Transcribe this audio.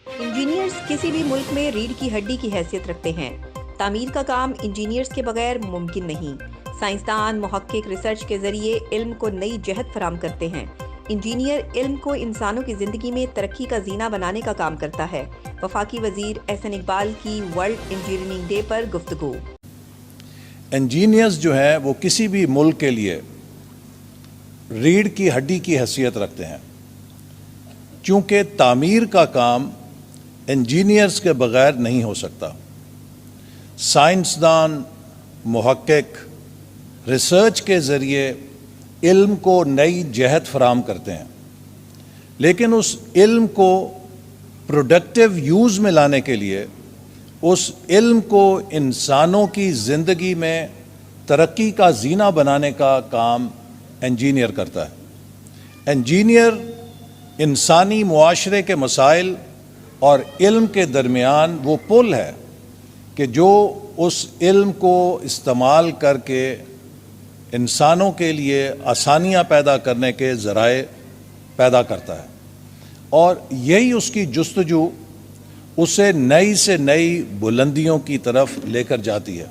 Engineers کسی بھی ملک میں ریڑھ کی ہڈی کی حیثیت رکھتے ہیں۔ تعمیر کا کام انجینئرز کے بغیر ممکن نہیں۔ سائنسدان محقق ریسرچ کے ذریعے علم کو نئی جہت فراہم کرتے ہیں۔ انجینئر علم کو انسانوں کی زندگی میں ترقی کا زینہ بنانے کا کام کرتا ہے۔ وفاقی وزیر احسن اقبال کی ورلڈ انجینئرنگ ڈے پر گفتگو۔ انجینئرز جو ہیں وہ کسی بھی ملک کے لیے ریڑھ کی ہڈی کی حیثیت رکھتے ہیں، چونکہ تعمیر کا کام انجینئرز کے بغیر نہیں ہو سکتا۔ سائنسدان محقق ریسرچ کے ذریعے علم کو نئی جہت فراہم کرتے ہیں، لیکن اس علم کو پروڈکٹیو یوز میں لانے کے لیے اس علم کو انسانوں کی زندگی میں ترقی کا زینہ بنانے کا کام انجینئر کرتا ہے۔ انجینئر انسانی معاشرے کے مسائل اور علم کے درمیان وہ پل ہے کہ جو اس علم کو استعمال کر کے انسانوں کے لیے آسانیاں پیدا کرنے کے ذرائع پیدا کرتا ہے، اور یہی اس کی جستجو اسے نئی سے نئی بلندیوں کی طرف لے کر جاتی ہے۔